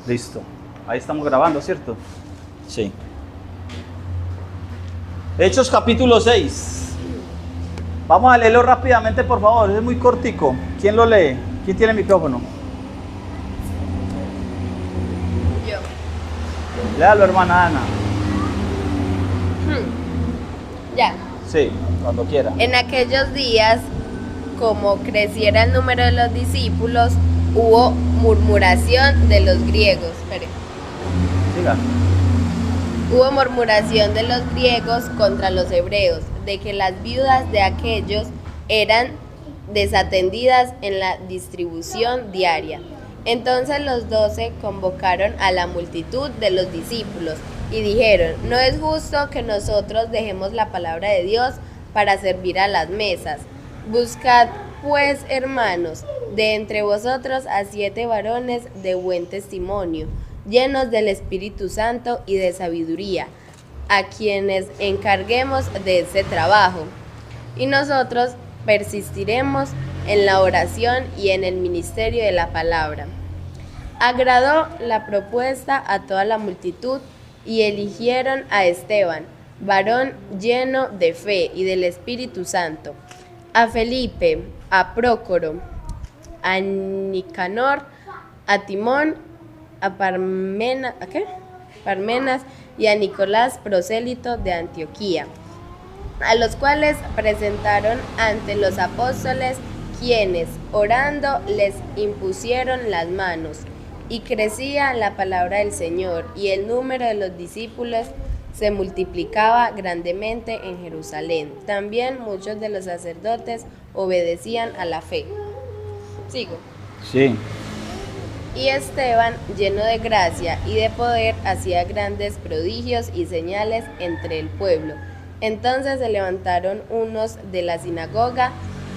Listo. Ahí estamos grabando, ¿cierto? Sí. Hechos capítulo 6. Vamos a leerlo rápidamente, por favor. Es muy cortico. ¿Quién lo lee? ¿Quién tiene el micrófono? Yo. Léalo, hermana Ana. Ya. Sí, cuando quiera. En aquellos días, como creciera el número de los discípulos, hubo murmuración de los griegos. Espere. Siga. Hubo murmuración de los griegos contra los hebreos, de que las viudas de aquellos eran desatendidas en la distribución diaria. Entonces los 12 convocaron a la multitud de los discípulos y dijeron: no es justo que nosotros dejemos la palabra de Dios para servir a las mesas. Buscad pues, hermanos, de entre vosotros a 7 varones de buen testimonio, llenos del Espíritu Santo y de sabiduría, a quienes encarguemos de ese trabajo. Y nosotros persistiremos en la oración y en el ministerio de la palabra. Agradó la propuesta a toda la multitud y eligieron a Esteban, varón lleno de fe y del Espíritu Santo, a Felipe, a Prócoro, a Nicanor, a Timón, a Parmenas y a Nicolás, prosélito de Antioquía, a los cuales presentaron ante los apóstoles, quienes, orando, les impusieron las manos. Y crecía la palabra del Señor, y el número de los discípulos se multiplicaba grandemente en Jerusalén. También muchos de los sacerdotes obedecían a la fe. ¿Sigo? Sí. Y Esteban, lleno de gracia y de poder, hacía grandes prodigios y señales entre el pueblo. Entonces se levantaron unos de la sinagoga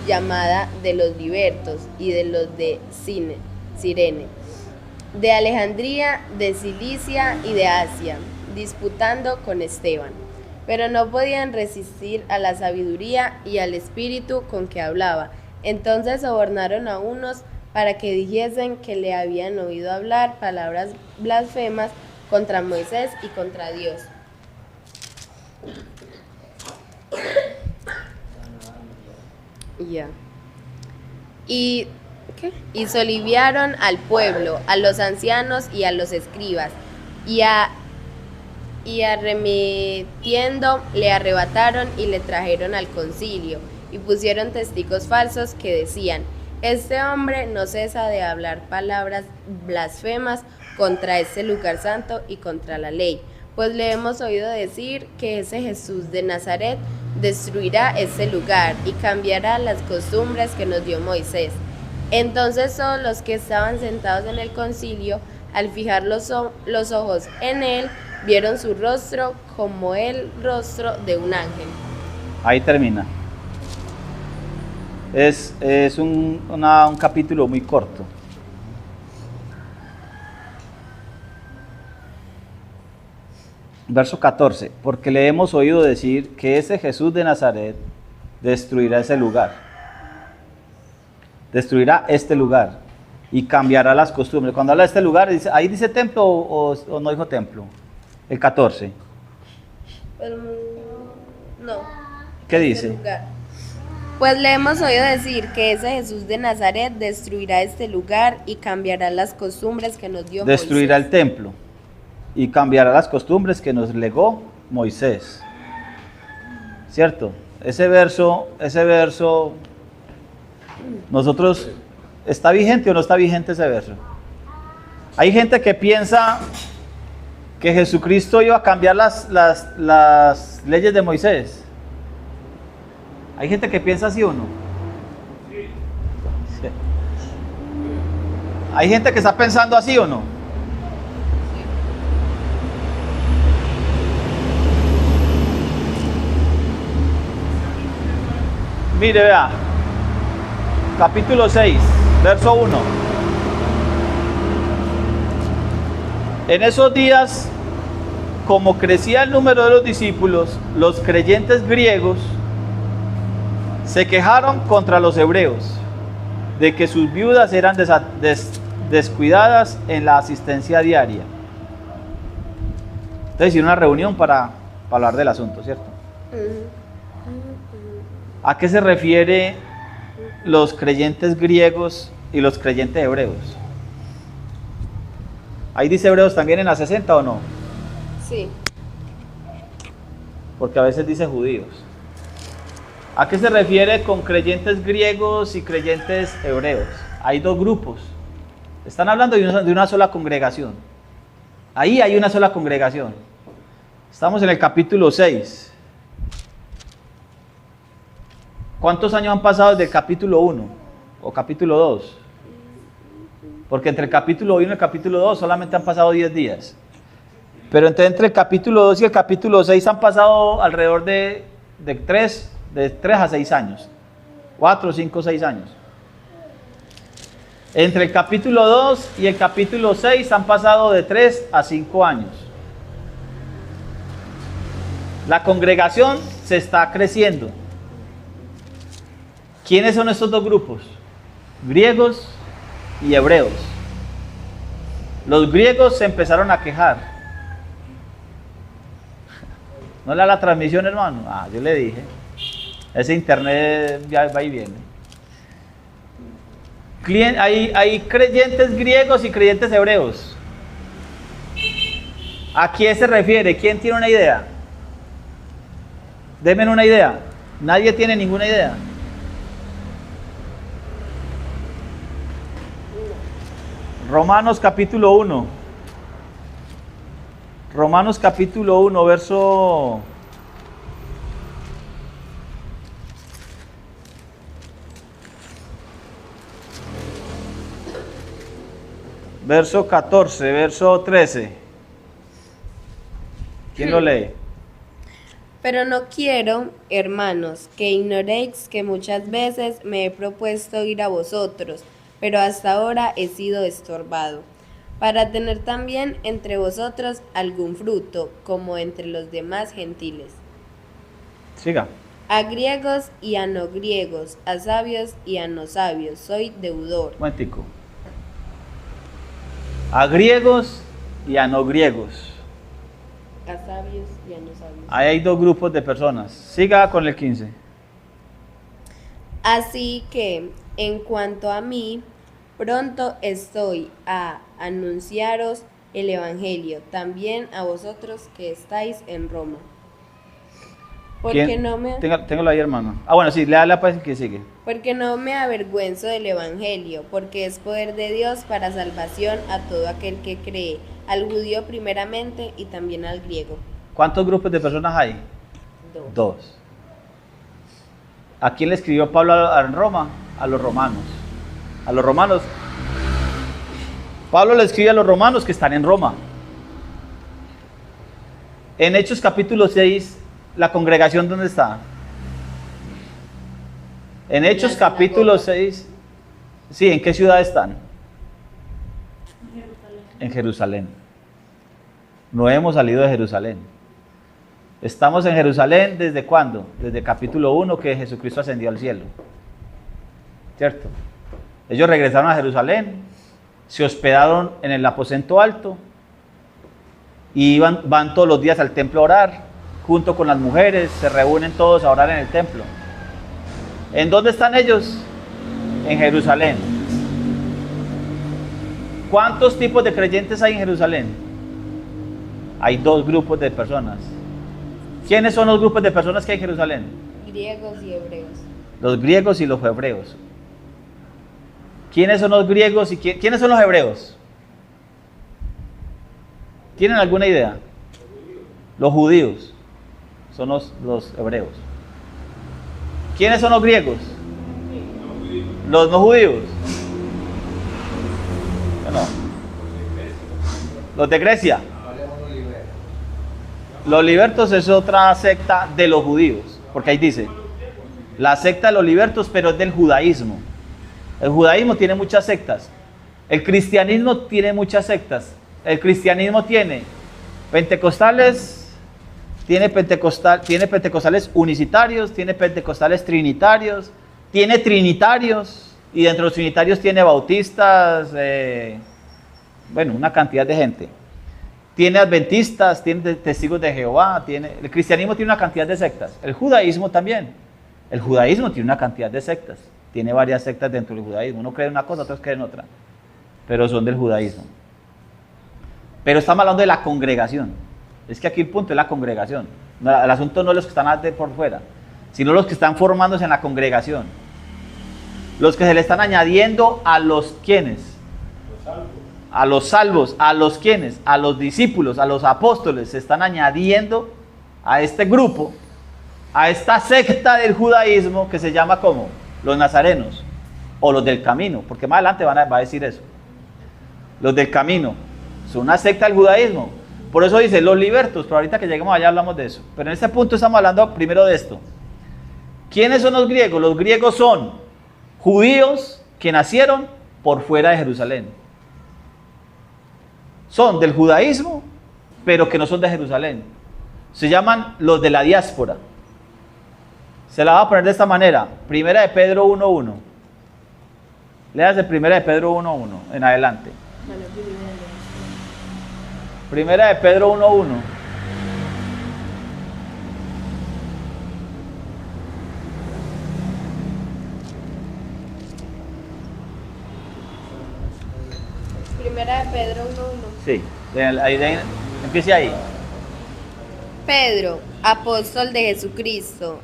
llamada de los libertos y de los de Cirene, de Alejandría, de Cilicia y de Asia, disputando con Esteban. Pero no podían resistir a la sabiduría y al espíritu con que hablaba. Entonces sobornaron a unos para que dijesen que le habían oído hablar palabras blasfemas contra Moisés y contra Dios. Ya. Y soliviaron al pueblo, a los ancianos y a los escribas, y arremetiendo le arrebataron y le trajeron al concilio, y pusieron testigos falsos que decían: este hombre no cesa de hablar palabras blasfemas contra este lugar santo y contra la ley, pues le hemos oído decir que ese Jesús de Nazaret destruirá este lugar y cambiará las costumbres que nos dio Moisés. Entonces todos los que estaban sentados en el concilio, al fijar los ojos en él, vieron su rostro como el rostro de un ángel. Ahí termina. Es un capítulo muy corto. Verso 14. Porque le hemos oído decir que ese Jesús de Nazaret destruirá ese lugar. Destruirá este lugar y cambiará las costumbres. Cuando habla de este lugar, ¿ahí dice templo o no dijo templo? El 14. No. ¿Qué dice? Lugar. Pues le hemos oído decir que ese Jesús de Nazaret destruirá este lugar y cambiará las costumbres que nos dio Destruirá Moisés. el templo y cambiará las costumbres que nos legó Moisés. ¿Cierto? Ese verso, nosotros, ¿está vigente o no está vigente ese verso? Hay gente que piensa que Jesucristo iba a cambiar las leyes de Moisés. ¿Hay gente que piensa así o no? Sí. ¿Hay gente que está pensando así o no? Mire, vea. Capítulo 6, verso 1. En esos días, como crecía el número de los discípulos, los creyentes griegos se quejaron contra los hebreos de que sus viudas eran descuidadas en la asistencia diaria. Entonces hicieron una reunión para hablar del asunto, ¿cierto? ¿A qué se refiere los creyentes griegos y los creyentes hebreos? ¿Ahí dice hebreos también en la 60 o no? Sí. Porque a veces dice judíos. ¿A qué se refiere con creyentes griegos y creyentes hebreos? Hay dos grupos. Están hablando de una sola congregación. Ahí hay una sola congregación. Estamos en el capítulo 6. ¿Cuántos años han pasado desde el capítulo 1 o capítulo 2? Porque entre el capítulo 1 y el capítulo 2 solamente han pasado 10 días. Pero entre el capítulo 2 y el capítulo 6 han pasado alrededor de 3 a 6 años. 4, 5, 6 años. Entre el capítulo 2 y el capítulo 6 han pasado de 3 a 5 años. La congregación se está creciendo. ¿Quiénes son estos dos grupos? Griegos y hebreos. Los griegos se empezaron a quejar. ¿No le da la transmisión, hermano? Yo le dije. Ese internet ya va y viene. Hay creyentes griegos y creyentes hebreos. ¿A quién se refiere? ¿Quién tiene una idea? Denme una idea. Nadie tiene ninguna idea. Romanos capítulo 1. Romanos capítulo 1, verso 14, verso 13. ¿Quién lo lee? Pero no quiero, hermanos, que ignoréis que muchas veces me he propuesto ir a vosotros, pero hasta ahora he sido estorbado, para tener también entre vosotros algún fruto, como entre los demás gentiles. Siga. A griegos y a no griegos, a sabios y a no sabios, soy deudor. Un momentico. A griegos y a no griegos. A sabios y a no sabios. Ahí hay dos grupos de personas. Siga con el 15. Así que, en cuanto a mí, pronto estoy a anunciaros el Evangelio, también a vosotros que estáis en Roma. Porque no me... Téngalo ahí, hermano. Bueno, sí, léala pues que sigue. Porque no me avergüenzo del Evangelio, porque es poder de Dios para salvación a todo aquel que cree, al judío primeramente y también al griego. ¿Cuántos grupos de personas hay? Dos. ¿A quién le escribió Pablo en Roma? A los romanos. A los romanos. Pablo le escribe a los romanos que están en Roma. En Hechos capítulo 6, ¿la congregación dónde está? En Hechos capítulo 6, sí, ¿en qué ciudad están? En Jerusalén. No hemos salido de Jerusalén. Estamos en Jerusalén ¿desde cuándo? Desde capítulo 1 que Jesucristo ascendió al cielo. ¿Cierto? Ellos regresaron a Jerusalén, se hospedaron en el aposento alto y van todos los días al templo a orar, junto con las mujeres, se reúnen todos a orar en el templo. ¿En dónde están ellos? En Jerusalén. ¿Cuántos tipos de creyentes hay en Jerusalén? Hay dos grupos de personas. ¿Quiénes son los grupos de personas que hay en Jerusalén? Griegos y hebreos. Los griegos y los hebreos. ¿Quiénes son los griegos y quiénes son los hebreos? ¿Tienen alguna idea? Los judíos son los hebreos. ¿Quiénes son los griegos? Los no judíos. Bueno, los de Grecia. Los libertos es otra secta de los judíos, porque ahí dice, la secta de los libertos, pero es del judaísmo. El judaísmo tiene muchas sectas. El cristianismo tiene muchas sectas. El cristianismo tiene pentecostales, tiene pentecostales unicitarios, tiene pentecostales trinitarios, tiene trinitarios, Y dentro de los trinitarios tiene bautistas, bueno, una cantidad de gente. Tiene adventistas, tiene testigos de Jehová, el cristianismo tiene una cantidad de sectas. El judaísmo también. El judaísmo tiene una cantidad de sectas. Tiene varias sectas dentro del judaísmo. Uno cree en una cosa, otros creen en otra. Pero son del judaísmo. Pero estamos hablando de la congregación. Es que aquí el punto es la congregación. El asunto no es los que están por fuera, sino los que están formándose en la congregación. Los que se le están añadiendo a los quienes. A los salvos, a los quienes, a los discípulos, a los apóstoles, se están añadiendo a este grupo, a esta secta del judaísmo que se llama como los nazarenos o los del camino, porque más adelante va a decir eso. Los del camino son una secta del judaísmo. Por eso dice los libertos, pero ahorita que lleguemos allá hablamos de eso. Pero en este punto estamos hablando primero de esto. ¿Quiénes son los griegos? Los griegos son judíos que nacieron por fuera de Jerusalén. Son del judaísmo, pero que no son de Jerusalén. Se llaman los de la diáspora. Se la va a poner de esta manera. Primera de Pedro 1:1. Léase Primera de Pedro 1:1 en adelante. Primera de Pedro 1:1. Primera de Pedro 1:1. Sí, empiece ahí. Pedro, apóstol de Jesucristo,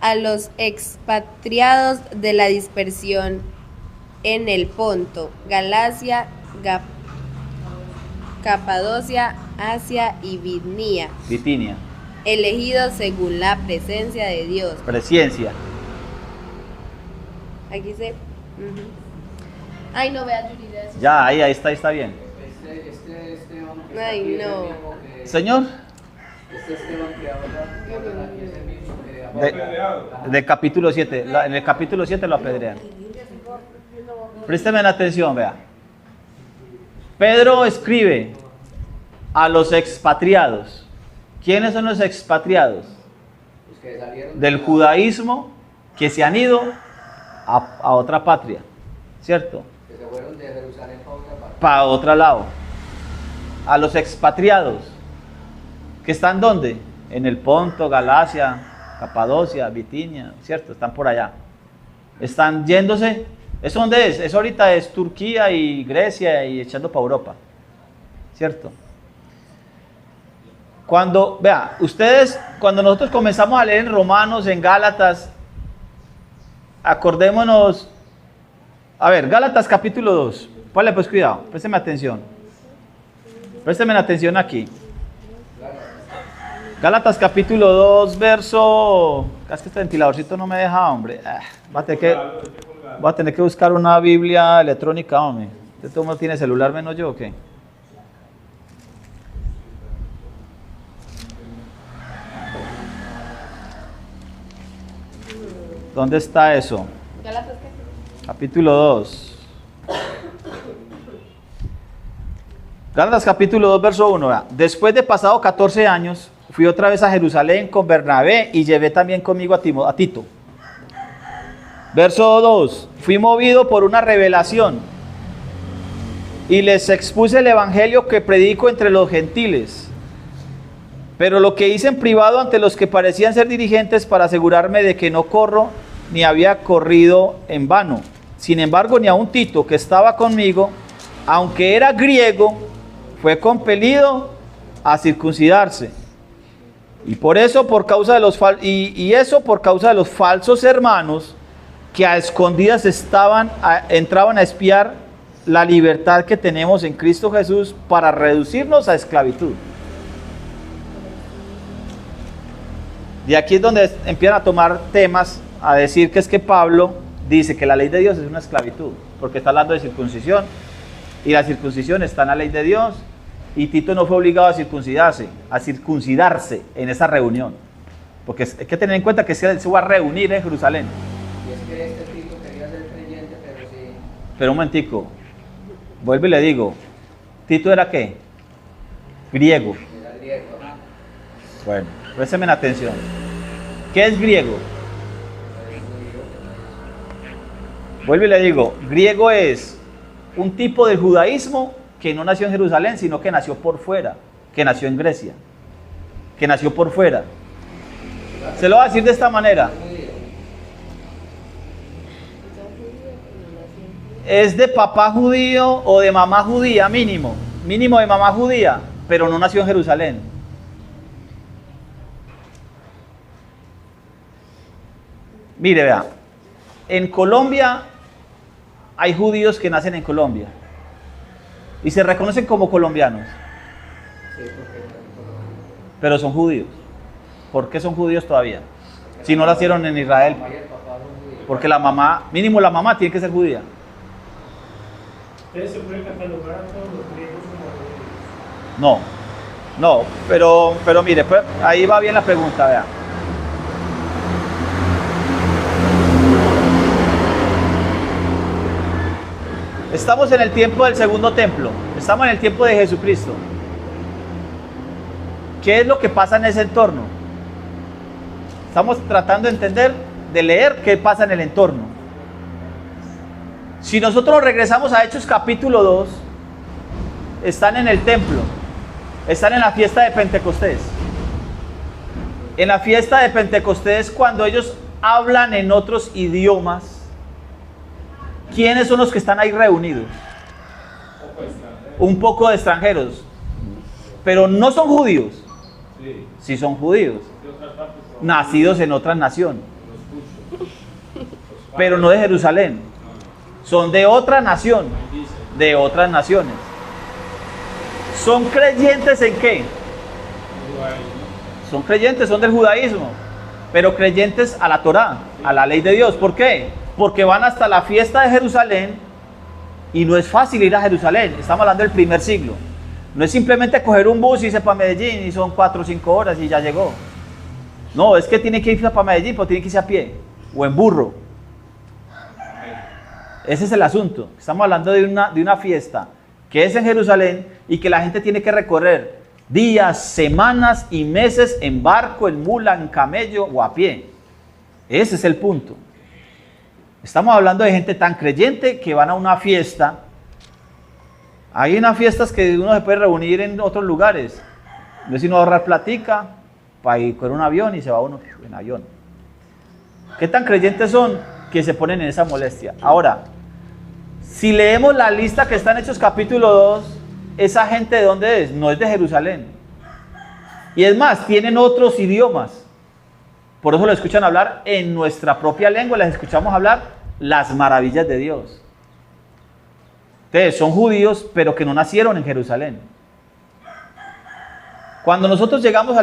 a los expatriados de la dispersión en el Ponto, Galacia, Capadocia, Asia y Bitinia. Elegidos según la presencia de Dios. Presencia. Aquí se... Ay, no veas, Yuri. Ya, ahí está bien. Ay, no. Señor. Esteban que ahora es el mismo que De capítulo 7. En el capítulo 7 lo apedrean. Présteme atención, vea. Pedro escribe a los expatriados. ¿Quiénes son los expatriados? los que salieron Del judaísmo que se han ido a otra patria, ¿cierto? que se fueron de Jerusalén para otra parte. Para otro lado. A los expatriados. ¿Que están dónde? En el Ponto, Galacia, Capadocia, Bitinia, ¿cierto? Están por allá. Están yéndose. ¿Eso dónde es? Eso ahorita es Turquía y Grecia y echando para Europa, ¿cierto? Cuando nosotros comenzamos a leer en Romanos, en Gálatas, acordémonos, a ver, Gálatas capítulo 2, ponle pues cuidado, présteme atención aquí. Gálatas capítulo 2, verso, es que este ventiladorcito no me deja, hombre, voy a tener que buscar una Biblia electrónica, hombre. ¿Usted todo el mundo tiene celular menos yo o qué? ¿Dónde está eso? Capítulo 2. Gálatas capítulo 2, verso 1. Vea. Después de pasado 14 años, fui otra vez a Jerusalén con Bernabé y llevé también conmigo a Tito. Verso 2. Fui movido por una revelación y les expuse el evangelio que predico entre los gentiles. Pero lo que hice en privado ante los que parecían ser dirigentes para asegurarme de que no corro ni había corrido en vano. Sin embargo, ni aun Tito, que estaba conmigo, aunque era griego, fue compelido a circuncidarse. Y por eso, por causa de los por causa de los falsos hermanos que a escondidas entraban a espiar la libertad que tenemos en Cristo Jesús para reducirnos a esclavitud. Y aquí es donde empiezan a tomar temas, a decir que es que Pablo dice que la ley de Dios es una esclavitud, porque está hablando de circuncisión, y la circuncisión está en la ley de Dios, y Tito no fue obligado a circuncidarse en esa reunión, porque hay que tener en cuenta que se va a reunir en Jerusalén. Y es que este Tito quería ser creyente, pero sí. Pero un momentico, vuelvo y le digo, ¿Tito era qué? Griego. Era griego. Bueno, présteme atención. ¿Qué es griego? Vuelvo y le digo, griego es un tipo del judaísmo que no nació en Jerusalén, sino que nació por fuera, que nació en Grecia, que nació por fuera. Se lo voy a decir de esta manera. Es de papá judío o de mamá judía, mínimo de mamá judía, pero no nació en Jerusalén. Mire, vea, en Colombia hay judíos que nacen en Colombia y se reconocen como colombianos, pero son judíos. ¿Por qué son judíos todavía? Si no nacieron en Israel, porque la mamá, mínimo la mamá tiene que ser judía. Entonces se puede catalogar a todos los griegos como judíos. No, pero mire, pues, ahí va bien la pregunta, vea. Estamos en el tiempo del segundo templo, estamos en el tiempo de Jesucristo. ¿Qué es lo que pasa en ese entorno? Estamos tratando de entender, de leer qué pasa en el entorno. Si nosotros regresamos a Hechos capítulo 2, están en el templo, están en la fiesta de Pentecostés. En la fiesta de Pentecostés, cuando ellos hablan en otros idiomas, ¿quiénes son los que están ahí reunidos? Un poco de extranjeros, pero no son judíos. Sí son judíos, nacidos en otra nación, pero no de Jerusalén. Son de otra nación, de otras naciones. ¿Son creyentes en qué? Son creyentes, son del judaísmo, pero creyentes a la Torá, a la ley de Dios. ¿Por qué? Porque van hasta la fiesta de Jerusalén y no es fácil ir a Jerusalén. Estamos hablando del primer siglo. No es simplemente coger un bus y irse para Medellín y son 4 o 5 horas y ya llegó. No, es que tiene que irse para Medellín, pero tiene que irse a pie o en burro. Ese es el asunto. Estamos hablando de una fiesta que es en Jerusalén y que la gente tiene que recorrer días, semanas y meses en barco, en mula, en camello o a pie. Ese es el punto. Estamos hablando de gente tan creyente que van a una fiesta. Hay unas fiestas que uno se puede reunir en otros lugares. No es sino ahorrar platica para ir con un avión y se va uno en avión. ¿Qué tan creyentes son que se ponen en esa molestia? Ahora, si leemos la lista que está en Hechos capítulo 2, esa gente ¿de dónde es? No es de Jerusalén. Y es más, tienen otros idiomas. Por eso lo escuchan hablar en nuestra propia lengua, les escuchamos hablar las maravillas de Dios. Entonces, son judíos, pero que no nacieron en Jerusalén. Cuando nosotros llegamos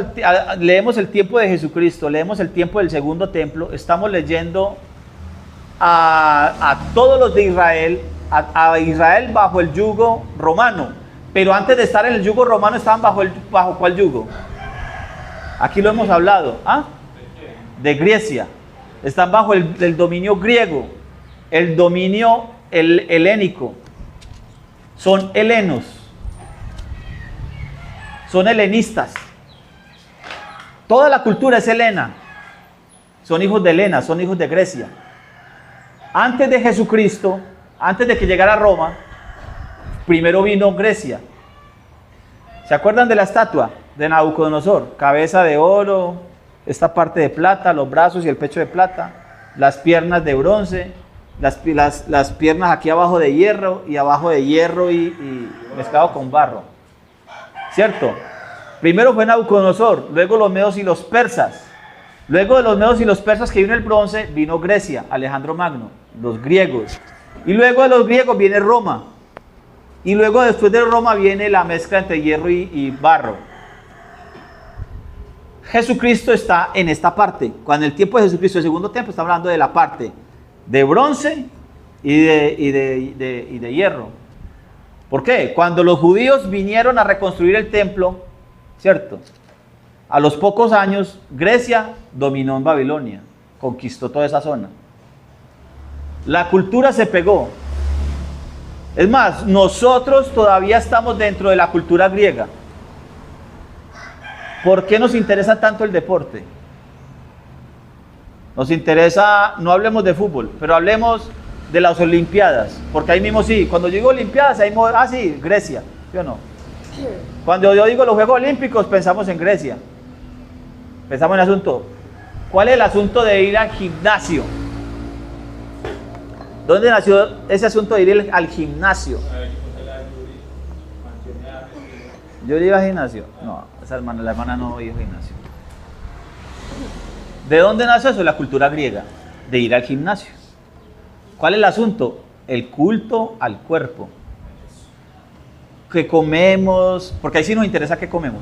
leemos el tiempo de Jesucristo, leemos el tiempo del segundo templo, estamos leyendo a todos los de Israel, a Israel bajo el yugo romano. Pero antes de estar en el yugo romano estaban bajo ¿cuál yugo? Aquí lo hemos hablado. ¿Ah? De Grecia. Están bajo el dominio griego, el dominio helénico. Son helenos. Son helenistas. Toda la cultura es helena. Son hijos de Helena, son hijos de Grecia. Antes de Jesucristo, antes de que llegara a Roma, primero vino Grecia. ¿Se acuerdan de la estatua de Nabucodonosor? Cabeza de oro, esta parte de plata, los brazos y el pecho de plata, las piernas de bronce, las piernas aquí abajo de hierro y abajo de hierro y mezclado con barro. ¿Cierto? Primero fue Nabucodonosor, luego los medos y los persas. Luego de los medos y los persas que vino el bronce, vino Grecia, Alejandro Magno, los griegos. Y luego de los griegos viene Roma. Y luego después de Roma viene la mezcla entre hierro y barro. Jesucristo está en esta parte. Cuando en el tiempo de Jesucristo, el segundo tiempo, está hablando de la parte de bronce y de hierro. ¿Por qué? Cuando los judíos vinieron a reconstruir el templo, ¿cierto? A los pocos años, Grecia dominó en Babilonia, conquistó toda esa zona. La cultura se pegó. Es más, nosotros todavía estamos dentro de la cultura griega. ¿Por qué nos interesa tanto el deporte? Nos interesa, no hablemos de fútbol, pero hablemos de las Olimpiadas, porque ahí mismo sí, cuando yo digo Olimpiadas, ahí mismo, sí, Grecia, ¿sí o no? Cuando yo digo los Juegos Olímpicos, pensamos en Grecia, pensamos en el asunto. ¿Cuál es el asunto de ir al gimnasio? ¿Dónde nació ese asunto de ir al gimnasio? ¿Yo iba al gimnasio? No, la hermana no iba al gimnasio. ¿De dónde nació eso? La cultura griega, de ir al gimnasio. ¿Cuál es el asunto? El culto al cuerpo. Que comemos, porque ahí sí nos interesa qué comemos.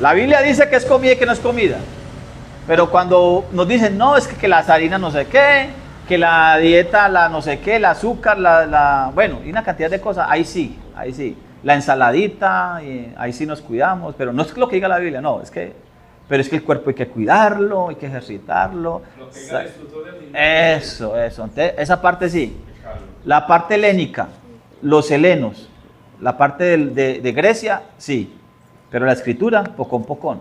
La Biblia dice que es comida y que no es comida. Pero cuando nos dicen, no, es que las harinas no sé qué, que la dieta, la no sé qué, el azúcar, bueno, y una cantidad de cosas, ahí sí. La ensaladita, ahí sí nos cuidamos, pero no es lo que diga la Biblia, no, pero es que el cuerpo hay que cuidarlo, hay que ejercitarlo. Lo que diga el instructor del gimnasio. Eso. Entonces, esa parte sí. La parte helénica, los helenos, la parte de Grecia, sí, pero la escritura, pocón.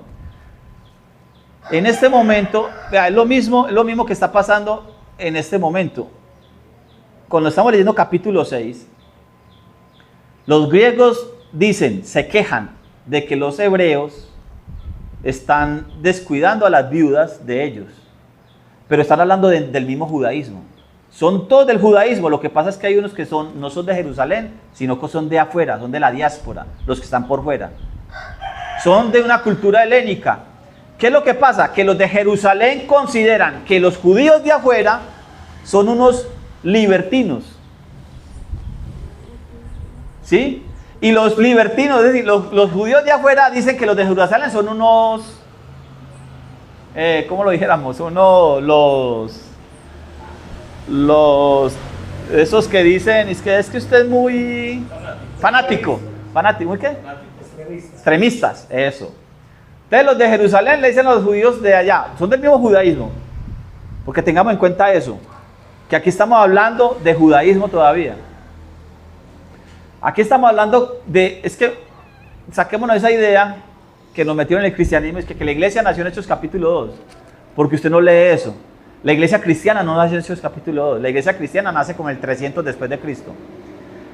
En este momento, vea, es lo mismo que está pasando en este momento. Cuando estamos leyendo capítulo 6, los griegos se quejan de que los hebreos están descuidando a las viudas de ellos, pero están hablando del mismo judaísmo. Son todos del judaísmo, lo que pasa es que hay unos que no son de Jerusalén, sino que son de afuera, son de la diáspora, los que están por fuera. Son de una cultura helénica. ¿Qué es lo que pasa? Que los de Jerusalén consideran que los judíos de afuera son unos libertinos. ¿Sí? Y los libertinos, es decir, los judíos de afuera dicen que los de Jerusalén son unos, ¿cómo lo dijéramos? Esos que dicen, es que usted es muy fanático, ¿muy qué? Extremistas, eso. Entonces los de Jerusalén le dicen a los judíos de allá, son del mismo judaísmo, porque tengamos en cuenta eso, que aquí estamos hablando de judaísmo todavía. Aquí estamos hablando saquémonos esa idea que nos metieron en el cristianismo, es que la iglesia nació en Hechos capítulo 2, porque usted no lee eso. La iglesia cristiana no nació en Hechos capítulo 2, la iglesia cristiana nace como el 300 después de Cristo.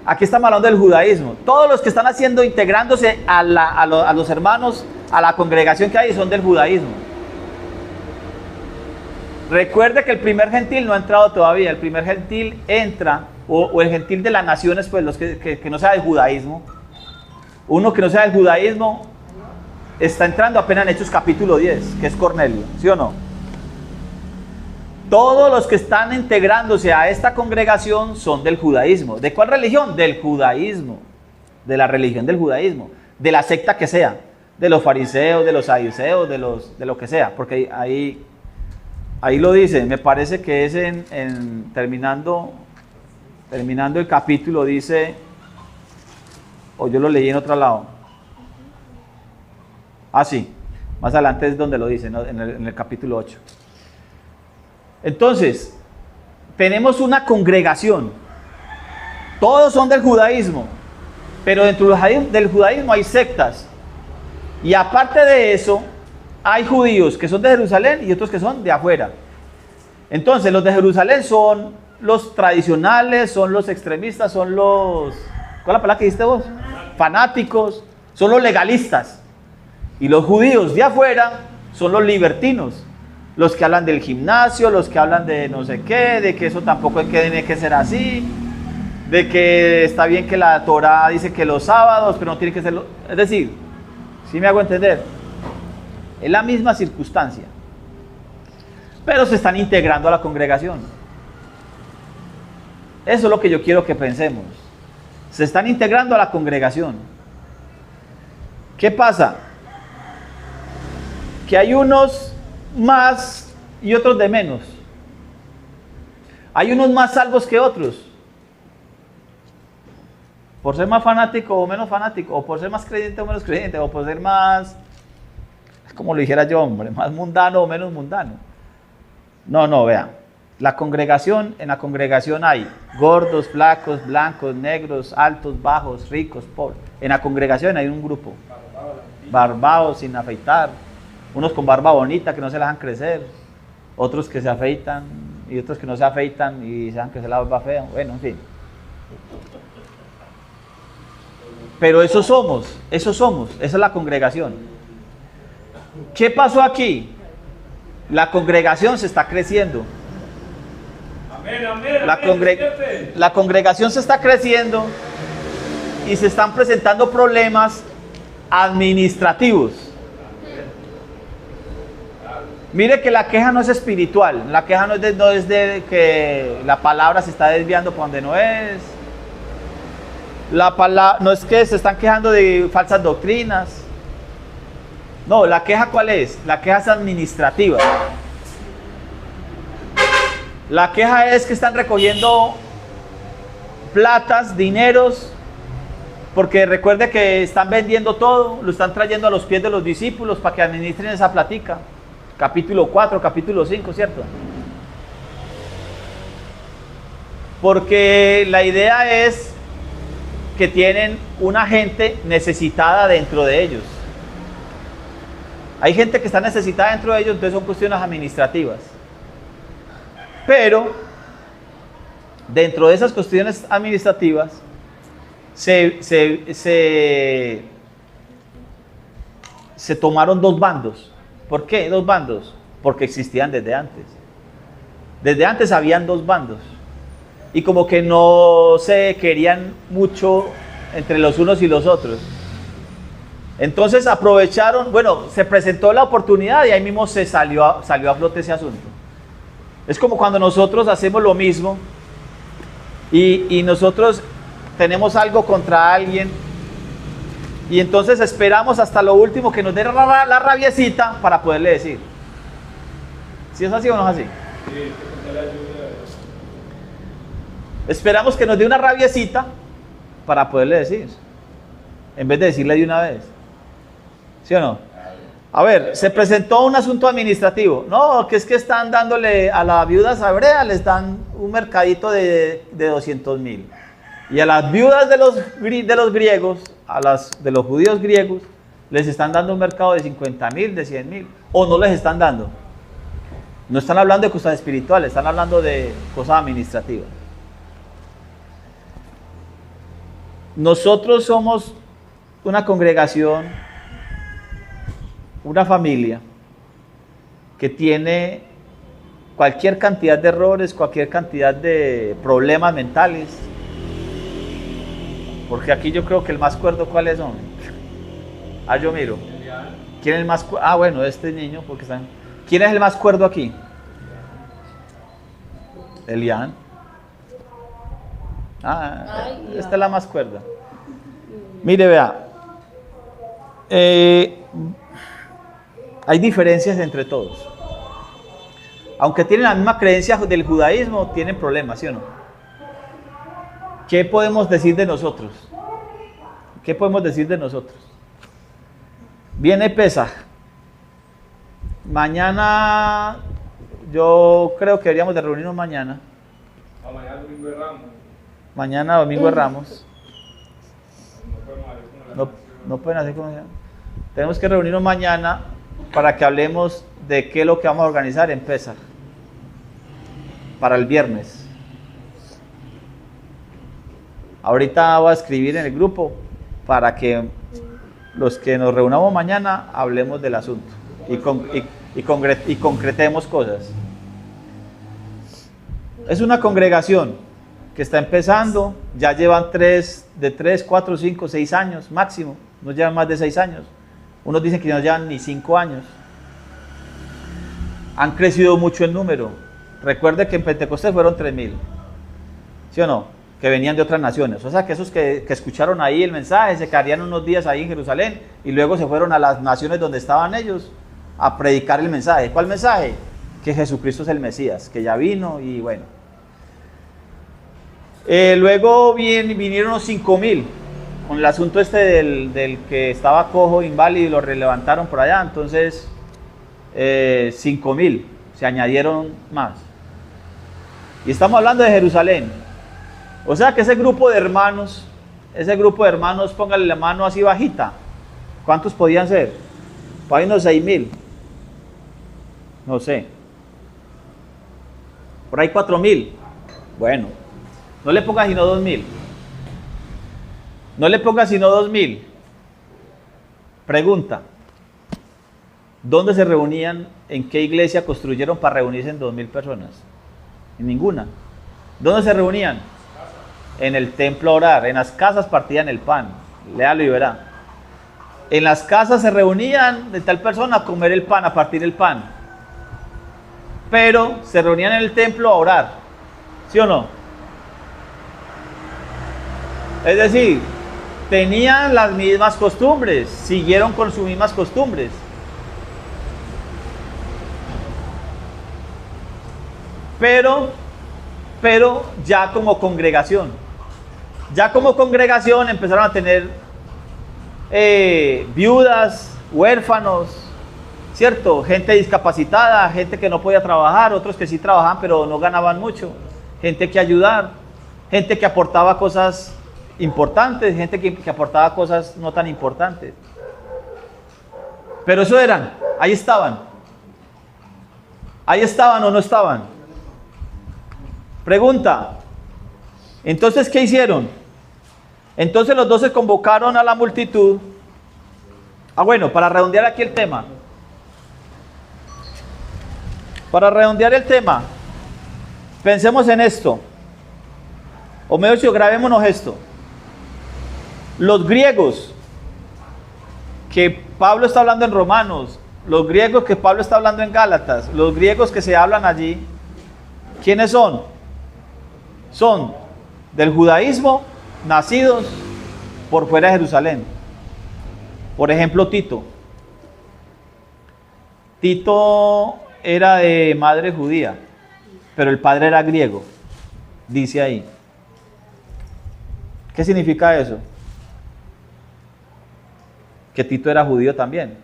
Aquí estamos hablando del judaísmo. Todos los que están integrándose a los hermanos, a la congregación que hay, son del judaísmo. Recuerde que el primer gentil no ha entrado todavía, el primer gentil entra, o el gentil de las naciones, pues los que no sea del judaísmo. Uno que no sea del judaísmo está entrando apenas en Hechos capítulo 10, que es Cornelio, ¿sí o no? Todos los que están integrándose a esta congregación son del judaísmo. ¿De cuál religión? Del judaísmo. De la religión del judaísmo. De la secta que sea. De los fariseos, de los saduceos, de lo que sea. Porque ahí lo dice. Me parece que es terminando el capítulo, dice, o yo lo leí en otro lado. Sí. Más adelante es donde lo dice, ¿no? en el capítulo 8. Entonces, tenemos una congregación, todos son del judaísmo, pero dentro del judaísmo hay sectas, y aparte de eso, hay judíos que son de Jerusalén y otros que son de afuera. Entonces, los de Jerusalén son los tradicionales, son los extremistas, son los, ¿cuál es la palabra que dijiste vos? Fanáticos, son los legalistas, y los judíos de afuera son los libertinos. Los que hablan del gimnasio, los que hablan de no sé qué, de que eso tampoco tiene que ser así, de que está bien que la Torá dice que los sábados, pero no tiene que ser... Es decir, ¿sí me hago entender? Es la misma circunstancia, pero se están integrando a la congregación. Eso es lo que yo quiero que pensemos. Se están integrando a la congregación. ¿Qué pasa? Que hay unos más y otros de menos. Hay unos más salvos que otros, por ser más fanático o menos fanático, o por ser más creyente o menos creyente, o por ser más, como lo dijera yo, hombre, más mundano o menos mundano. No, vean, en la congregación hay gordos, flacos, blancos, negros, altos, bajos, ricos, pobres. En la congregación hay un grupo, barbados, sin afeitar, unos con barba bonita que no se la dejan crecer, otros que se afeitan y otros que no se afeitan y saben que se la barba fea. Bueno, en fin. Pero eso somos, esa es la congregación. ¿Qué pasó aquí? La congregación se está creciendo. La congregación se está creciendo y se están presentando problemas administrativos. Mire que la queja no es espiritual, la queja no es de que la palabra se está desviando por donde no es. No es que se están quejando de falsas doctrinas. No, la queja ¿cuál es? La queja es administrativa. La queja es que están recogiendo platas, dineros, porque recuerde que están vendiendo todo, lo están trayendo a los pies de los discípulos para que administren esa platica. Capítulo 4, capítulo 5, ¿cierto? Porque la idea es que tienen una gente necesitada dentro de ellos. Hay gente que está necesitada dentro de ellos, entonces son cuestiones administrativas. Pero dentro de esas cuestiones administrativas se tomaron dos bandos. ¿Por qué dos bandos? Porque existían desde antes. Desde antes habían dos bandos. Y como que no se querían mucho entre los unos y los otros. Entonces aprovecharon, se presentó la oportunidad y ahí mismo salió a flote ese asunto. Es como cuando nosotros hacemos lo mismo y nosotros tenemos algo contra alguien y entonces esperamos hasta lo último que nos dé la rabiecita para poderle decir. ¿Sí es así o no es así? Sí, la lluvia. Esperamos que nos dé una rabiecita para poderle decir, en vez de decirle de una vez. ¿Sí o no? A ver, se presentó un asunto administrativo. No, que es que están dándole a la viuda hebrea, les dan un mercadito de 200.000. Y a las viudas de los griegos, de los judíos griegos, les están dando un mercado de 50.000, de 100.000. O no les están dando. No están hablando de cosas espirituales, están hablando de cosas administrativas. Nosotros somos una congregación, una familia que tiene cualquier cantidad de errores, cualquier cantidad de problemas mentales. Porque aquí yo creo que el más cuerdo, ¿cuáles son? Yo miro. ¿Quién es el más cuerdo? Bueno, este niño, porque están. ¿Quién es el más cuerdo aquí? Elian. Esta es la más cuerda. Mire, vea. Hay diferencias entre todos. Aunque tienen la misma creencia del judaísmo, tienen problemas, ¿sí o no? ¿Qué podemos decir de nosotros? ¿Qué podemos decir de nosotros? Viene Pesaj. Mañana, yo creo que deberíamos de reunirnos mañana. Mañana domingo de Ramos. Mañana domingo de Ramos. No podemos hacer con la Tenemos que reunirnos mañana para que hablemos de qué es lo que vamos a organizar en Pesaj para el viernes. Ahorita voy a escribir en el grupo para que los que nos reunamos mañana hablemos del asunto y concretemos cosas. Es una congregación que está empezando, ya llevan 3, 4, 5, 6 años máximo, no llevan más de 6 años. Unos dicen que no llevan ni 5 años. Han crecido mucho en número. Recuerde que en Pentecostés fueron 3.000, ¿sí o no? Que venían de otras naciones. O sea que esos que escucharon ahí el mensaje se quedarían unos días ahí en Jerusalén y luego se fueron a las naciones donde estaban ellos a predicar el mensaje. ¿Cuál mensaje? Que Jesucristo es el Mesías, que ya vino y bueno. Luego vinieron unos 5.000 con el asunto del que estaba cojo, inválido y lo relevantaron por allá. Entonces 5.000 se añadieron más. Y estamos hablando de Jerusalén. O sea que ese grupo de hermanos, póngale la mano así bajita. ¿Cuántos podían ser? Para unos 6.000. No sé. Por ahí 4.000. Bueno, no le ponga sino 2.000. No le ponga sino 2.000. Pregunta. ¿Dónde se reunían? ¿En qué iglesia construyeron para reunirse en 2.000 personas? En ninguna. ¿Dónde se reunían? En el templo a orar. En las casas partían el pan. Léalo y verá. En las casas se reunían de tal persona a comer el pan, a partir el pan. Pero se reunían en el templo a orar. ¿Sí o no? Es decir, tenían las mismas costumbres, siguieron con sus mismas costumbres. Pero ya como congregación. Ya como congregación empezaron a tener viudas, huérfanos, ¿cierto? Gente discapacitada, gente que no podía trabajar, otros que sí trabajaban pero no ganaban mucho, gente que ayudar, gente que aportaba cosas importantes, gente que aportaba cosas no tan importantes. Pero eso eran, ahí estaban. ¿Ahí estaban o no estaban? Pregunta. Entonces, ¿qué hicieron? Entonces los 12 convocaron a la multitud. Bueno, para redondear aquí el tema. Para redondear el tema, pensemos en esto. O mejor dicho, grabémonos esto. Los griegos que Pablo está hablando en Romanos, los griegos que Pablo está hablando en Gálatas, los griegos que se hablan allí, ¿quiénes son? Son del judaísmo, nacidos por fuera de Jerusalén. Por ejemplo, Tito. Tito era de madre judía, pero el padre era griego, dice ahí. ¿Qué significa eso? Que Tito era judío también.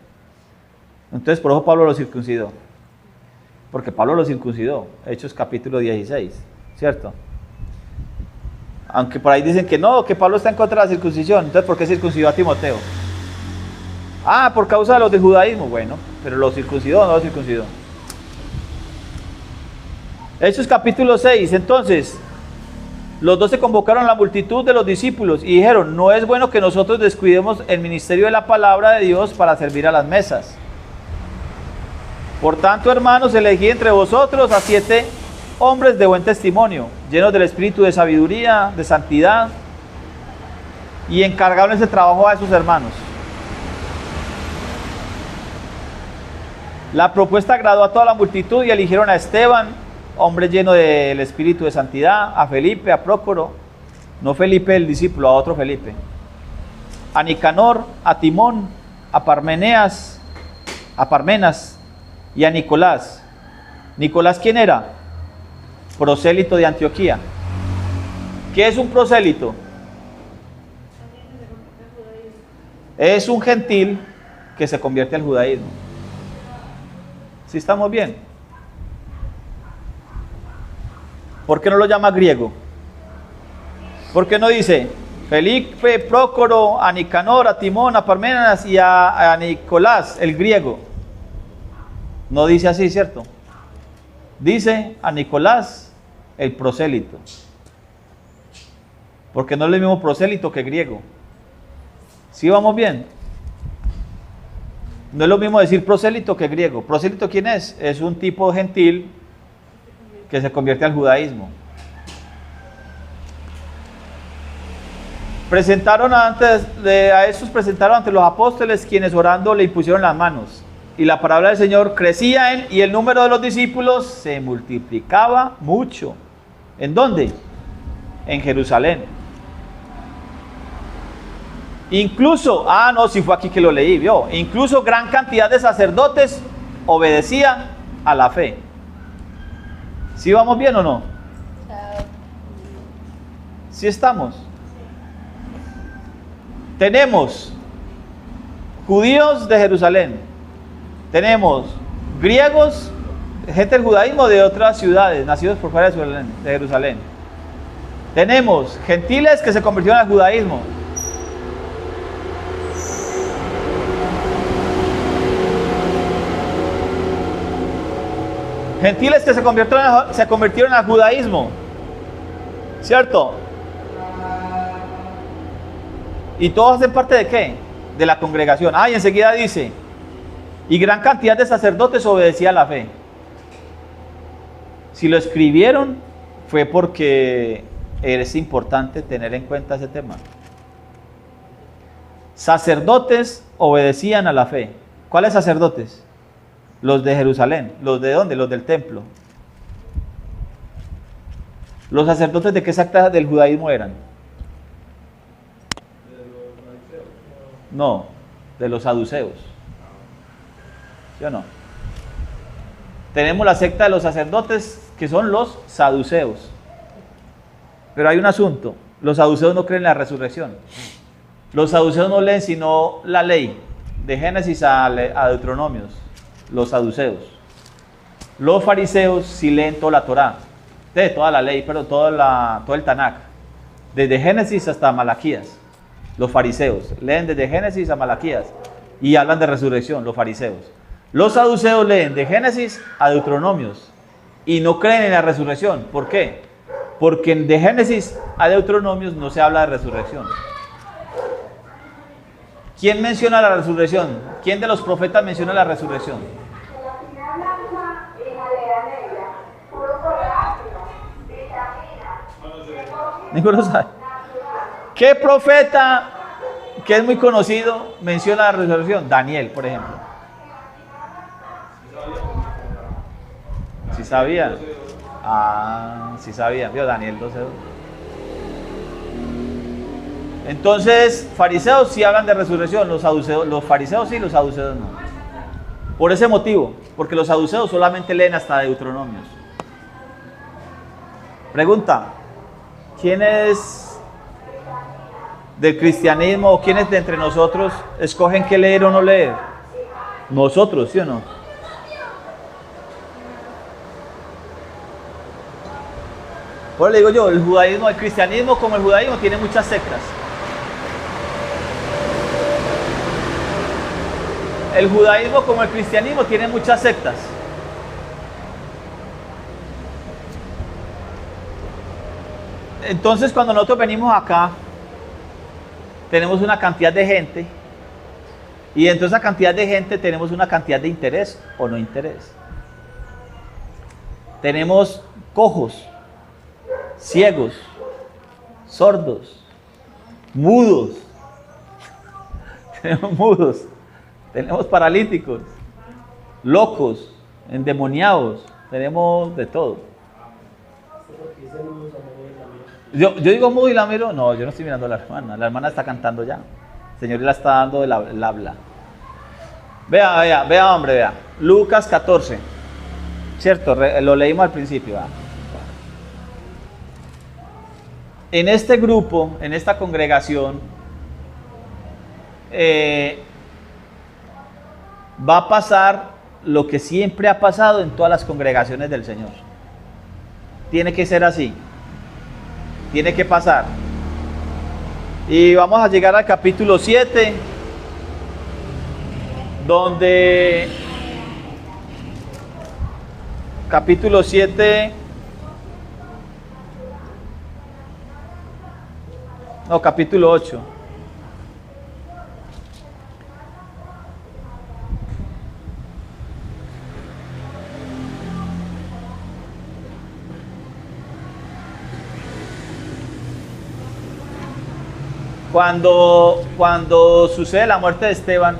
Entonces por eso Pablo lo circuncidó. Porque Pablo lo circuncidó. Hechos capítulo 16, ¿cierto? Aunque por ahí dicen que no, que Pablo está en contra de la circuncisión. Entonces, ¿por qué circuncidó a Timoteo? Por causa de los del judaísmo. Bueno, pero ¿lo circuncidó o no lo circuncidó? Hechos capítulo 6. Entonces, los 12 convocaron a la multitud de los discípulos y dijeron: no es bueno que nosotros descuidemos el ministerio de la palabra de Dios para servir a las mesas. Por tanto, hermanos, elegí entre vosotros a 7 hombres de buen testimonio, llenos del espíritu de sabiduría, de santidad, y encargaron ese trabajo a esos hermanos. La propuesta agradó a toda la multitud y eligieron a Esteban, hombre lleno del espíritu de santidad, a Felipe, a Prócoro, no Felipe el discípulo, a otro Felipe, a Nicanor, a Timón, a Parmenas y a Nicolás. ¿Nicolás quién era? Prosélito de Antioquía. ¿Qué es un prosélito? Es un gentil que se convierte al judaísmo. ¿Sí estamos bien? ¿Por qué no lo llama griego? ¿Por qué no dice Felipe, Prócoro, a Nicanor, a Timón, a Parmenas y a Nicolás, el griego? No dice así, ¿cierto? Dice a Nicolás, el prosélito. Porque no es el mismo prosélito que griego. ¿Sí vamos bien? No es lo mismo decir prosélito que griego. ¿Prosélito quién es? Es un tipo gentil que se convierte al judaísmo. Presentaron a estos presentaron ante los apóstoles, quienes orando le impusieron las manos. Y la palabra del Señor crecía y el número de los discípulos se multiplicaba mucho. ¿En dónde? En Jerusalén. Incluso, si fue aquí que lo leí, vio. Incluso gran cantidad de sacerdotes obedecían a la fe. ¿Sí vamos bien o no? ¿Sí estamos? Tenemos judíos de Jerusalén. Tenemos griegos, gente del judaísmo de otras ciudades, nacidos por fuera de Jerusalén. Tenemos gentiles que se convirtieron al judaísmo. Gentiles que se convirtieron al judaísmo, ¿cierto? ¿Y todos hacen parte de qué? De la congregación. Y enseguida dice, y gran cantidad de sacerdotes obedecía a la fe. Si lo escribieron fue porque es importante tener en cuenta ese tema. Sacerdotes obedecían a la fe. ¿Cuáles sacerdotes? Los de Jerusalén. ¿Los de dónde? Los del templo. ¿Los sacerdotes de qué secta del judaísmo eran? No, de los saduceos. ¿Sí o no? Tenemos la secta de los sacerdotes que son los saduceos. Pero hay un asunto, los saduceos no creen en la resurrección. Los saduceos no leen sino la ley, de Génesis a Deuteronomios, los saduceos. Los fariseos sí leen toda la Torá, toda la ley, pero todo el Tanakh, desde Génesis hasta Malaquías. Los fariseos leen desde Génesis a Malaquías y hablan de resurrección, los fariseos. Los saduceos leen de Génesis a Deuteronomios y no creen en la resurrección. ¿Por qué? Porque de Génesis a Deuteronomios no se habla de resurrección. ¿Quién menciona la resurrección? ¿Quién de los profetas menciona la resurrección? Ninguno sabe. ¿Qué profeta que es muy conocido menciona la resurrección? Daniel, por ejemplo. ¿Sí sabían? Sí sabían. Vio Daniel 12:2. Entonces, fariseos sí hablan de resurrección, los fariseos sí, los saduceos no. Por ese motivo, porque los saduceos solamente leen hasta Deuteronomios. Pregunta, ¿quiénes del cristianismo o quiénes de entre nosotros escogen qué leer o no leer? Nosotros, ¿sí o no? Por eso le digo yo, el judaísmo, el cristianismo como el judaísmo tiene muchas sectas. El judaísmo como el cristianismo tiene muchas sectas. Entonces cuando nosotros venimos acá, tenemos una cantidad de gente y dentro de esa cantidad de gente tenemos una cantidad de interés o no interés. Tenemos cojos, ciegos, sordos, mudos. Tenemos mudos. Tenemos paralíticos, locos, endemoniados, tenemos de todo. Yo digo mudo y la miro, no, yo no estoy mirando a la hermana está cantando ya. El Señor le está dando el habla. Vea, hombre, vea. Lucas 14, cierto, lo leímos al principio. ¿Va? En este grupo, en esta congregación, va a pasar lo que siempre ha pasado en todas las congregaciones del Señor. Tiene que ser así. Tiene que pasar. Y vamos a llegar al capítulo 7, donde capítulo 7, no, capítulo 8. Cuando sucede la muerte de Esteban,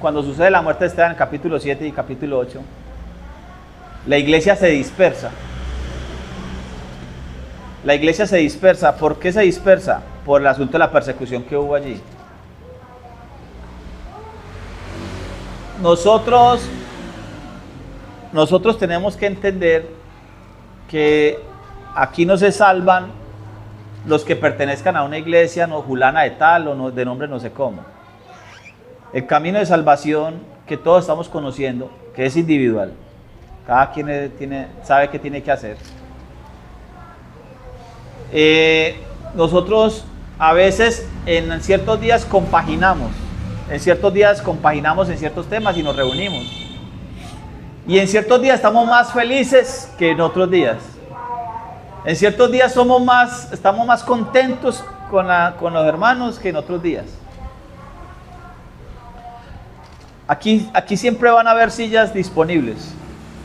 en capítulo 7 y capítulo 8, la iglesia se dispersa. La iglesia se dispersa. ¿Por qué se dispersa? Por el asunto de la persecución que hubo allí. Nosotros tenemos que entender que aquí no se salvan los que pertenezcan a una iglesia no fulana de tal o no, de nombre no sé cómo. El camino de salvación que todos estamos conociendo, que es individual, cada quien sabe qué tiene que hacer. Nosotros a veces en ciertos días compaginamos en ciertos temas y nos reunimos. Y en ciertos días estamos más felices que en otros días. En ciertos días estamos más contentos con los hermanos que en otros días. Aquí siempre van a haber sillas disponibles.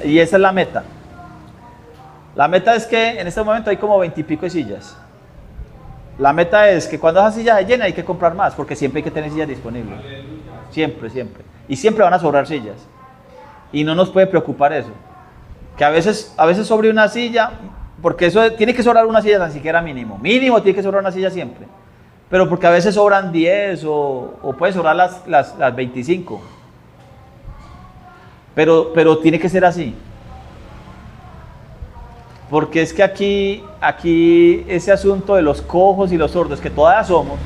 Y esa es la meta. La meta es que en este momento hay como 20 y pico de sillas. La meta es que cuando esa silla se llena hay que comprar más, porque siempre hay que tener sillas disponibles. Siempre, siempre. Y siempre van a sobrar sillas. Y no nos puede preocupar eso. Que a veces sobre una silla, porque eso tiene que sobrar una silla tan siquiera mínimo. Mínimo tiene que sobrar una silla siempre. Pero porque a veces sobran 10 o puede sobrar las 25. Pero tiene que ser así. Porque es que aquí ese asunto de los cojos y los sordos, que todavía somos,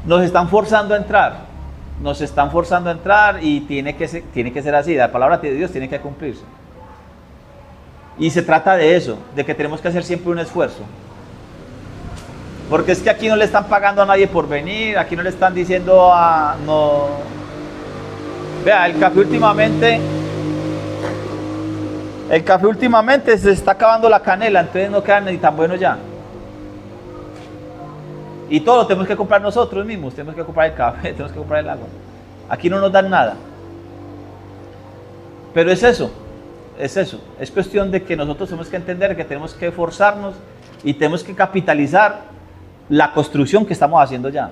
nos están forzando a entrar. Nos están forzando a entrar y tiene que ser así. La palabra de Dios tiene que cumplirse. Y se trata de eso, de que tenemos que hacer siempre un esfuerzo. Porque es que aquí no le están pagando a nadie por venir, aquí no le están diciendo no. Vea, el café últimamente se está acabando la canela, entonces no queda ni tan bueno ya. Y todo lo tenemos que comprar nosotros mismos, tenemos que comprar el café, tenemos que comprar el agua. Aquí no nos dan nada. Pero es eso. Es cuestión de que nosotros tenemos que entender que tenemos que esforzarnos y tenemos que capitalizar la construcción que estamos haciendo ya,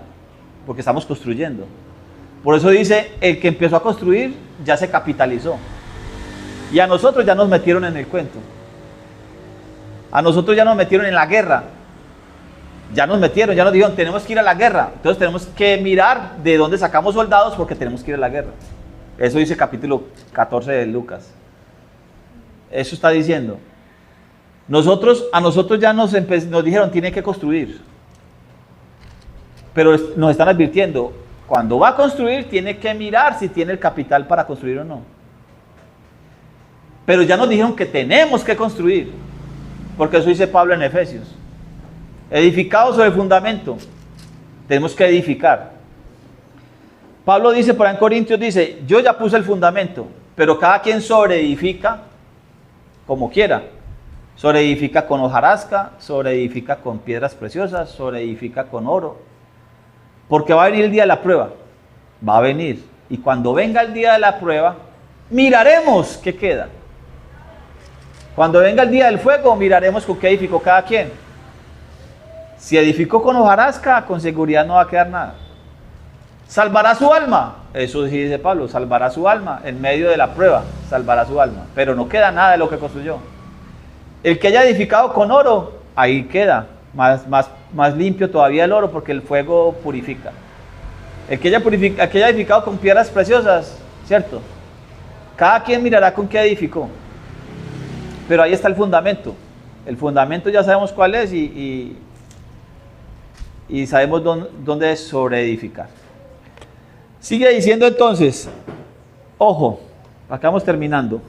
porque estamos construyendo. Por eso dice, el que empezó a construir ya se capitalizó. Y a nosotros ya nos metieron en el cuento. A nosotros ya nos metieron en la guerra. Ya nos dijeron, tenemos que ir a la guerra. Entonces tenemos que mirar de dónde sacamos soldados porque tenemos que ir a la guerra. Eso dice capítulo 14 de Lucas. Eso está diciendo. A nosotros ya nos dijeron, tiene que construir. Pero nos están advirtiendo, cuando va a construir, tiene que mirar si tiene el capital para construir o no. Pero ya nos dijeron que tenemos que construir, porque eso dice Pablo en Efesios. Edificado sobre el fundamento, tenemos que edificar. Pablo dice por ahí en Corintios, dice, yo ya puse el fundamento, pero cada quien sobreedifica como quiera. Sobreedifica con hojarasca, sobreedifica con piedras preciosas, sobreedifica con oro. Porque va a venir el día de la prueba, va a venir. Y cuando venga el día de la prueba, miraremos qué queda. Cuando venga el día del fuego, miraremos con qué edificó cada quien. Si edificó con hojarasca, con seguridad no va a quedar nada. ¿Salvará su alma? Eso sí dice Pablo, salvará su alma en medio de la prueba, salvará su alma. Pero no queda nada de lo que construyó. El que haya edificado con oro, ahí queda, más limpio todavía el oro, porque el fuego purifica. El que haya edificado con piedras preciosas, ¿cierto? Cada quien mirará con qué edificó. Pero ahí está el fundamento. El fundamento ya sabemos cuál es y sabemos dónde es sobreedificar. Sigue diciendo entonces, ojo, acá vamos terminando.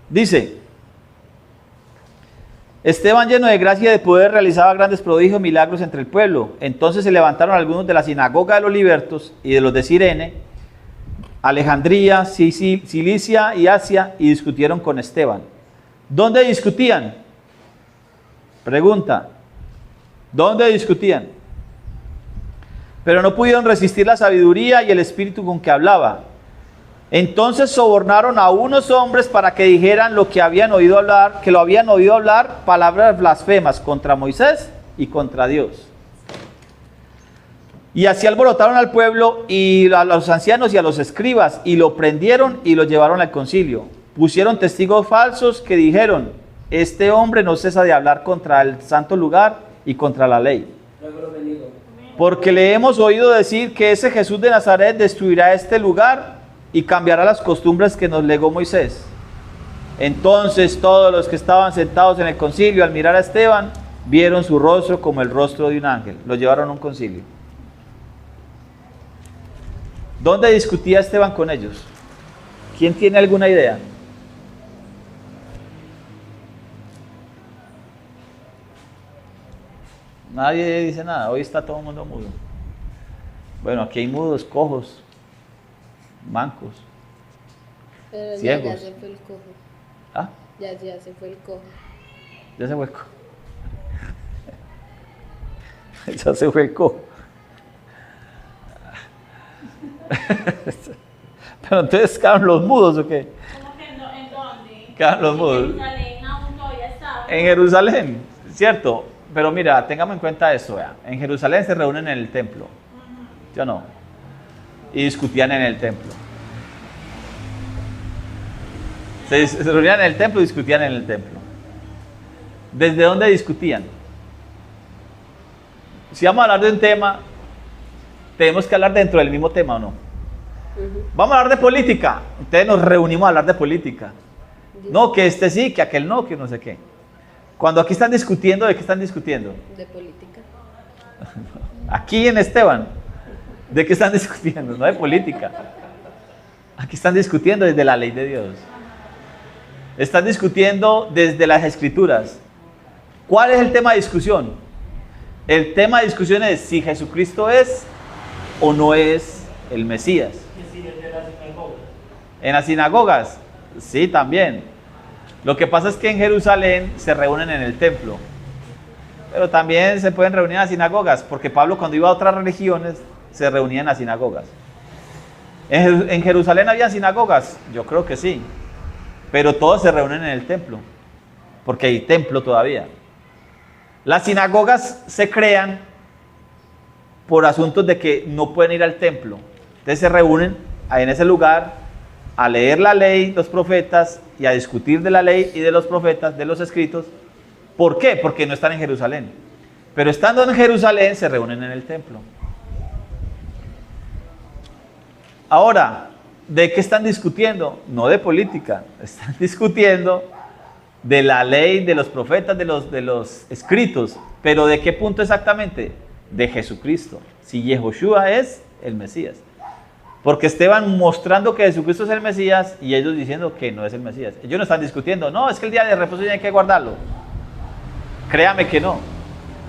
Dice, Esteban, lleno de gracia y de poder, realizaba grandes prodigios y milagros entre el pueblo. Entonces se levantaron algunos de la sinagoga de los libertos y de los de Cirene, Alejandría, Cilicia y Asia, y discutieron con Esteban. ¿Dónde discutían? Pregunta. ¿Dónde discutían? Pero no pudieron resistir la sabiduría y el espíritu con que hablaba. Entonces sobornaron a unos hombres para que dijeran lo que habían oído hablar, que lo habían oído hablar, palabras blasfemas contra Moisés y contra Dios. Y así alborotaron al pueblo y a los ancianos y a los escribas, y lo prendieron y lo llevaron al concilio. Pusieron testigos falsos que dijeron, este hombre no cesa de hablar contra el santo lugar y contra la ley. Porque le hemos oído decir que ese Jesús de Nazaret destruirá este lugar y cambiará las costumbres que nos legó Moisés. Entonces todos los que estaban sentados en el concilio, al mirar a Esteban, vieron su rostro como el rostro de un ángel. Lo llevaron a un concilio. ¿Dónde discutía Esteban con ellos? ¿Quién tiene alguna idea? Nadie dice nada. Hoy está todo el mundo mudo. Bueno, aquí hay mudos, cojos, mancos. Pero ya Ciegos. se fue el cojo. ¿Ah? Ya se fue el cojo. Ya se fue el cojo. Ya se fue el cojo. Pero entonces quedaron los mudos o qué? ¿Cómo que no? ¿En dónde? Quedaron los mudos. En Jerusalén aún todavía estaba. En Jerusalén, cierto. Pero mira, tengamos en cuenta esto, vea. En Jerusalén se reúnen en el templo. ¿Sí o no? Y discutían en el templo. Se reunían en el templo y discutían en el templo. ¿Desde dónde discutían? Si vamos a hablar de un tema, tenemos que hablar dentro del mismo tema, ¿o no? Vamos a hablar de política, entonces nos reunimos a hablar de política. No, que este sí, que aquel no, que no sé qué. Cuando aquí están discutiendo, ¿de qué están discutiendo? De política. Aquí en Esteban, ¿de qué están discutiendo? No de política. Aquí están discutiendo desde la ley de Dios. Están discutiendo desde las escrituras. ¿Cuál es el tema de discusión? El tema de discusión es si Jesucristo es o no es el Mesías. Que sí, es de la sinagoga. En las sinagogas, sí, también. Lo que pasa es que en Jerusalén se reúnen en el templo. Pero también se pueden reunir en las sinagogas, porque Pablo cuando iba a otras religiones se reunía en las sinagogas. ¿En Jerusalén había sinagogas? Yo creo que sí. Pero todos se reúnen en el templo, porque hay templo todavía. Las sinagogas se crean por asuntos de que no pueden ir al templo. Entonces se reúnen ahí en ese lugar a leer la ley, los profetas, y a discutir de la ley y de los profetas, de los escritos. ¿Por qué? Porque no están en Jerusalén. Pero estando en Jerusalén se reúnen en el templo. Ahora, ¿de qué están discutiendo? No de política, están discutiendo de la ley, de los profetas, de los escritos. ¿Pero de qué punto exactamente? De Jesucristo. Si Yehoshua es el Mesías. Porque Esteban mostrando que Jesucristo es el Mesías y ellos diciendo que no es el Mesías. Ellos no están discutiendo, no, es que el día de reposo tiene que guardarlo. Créame que no.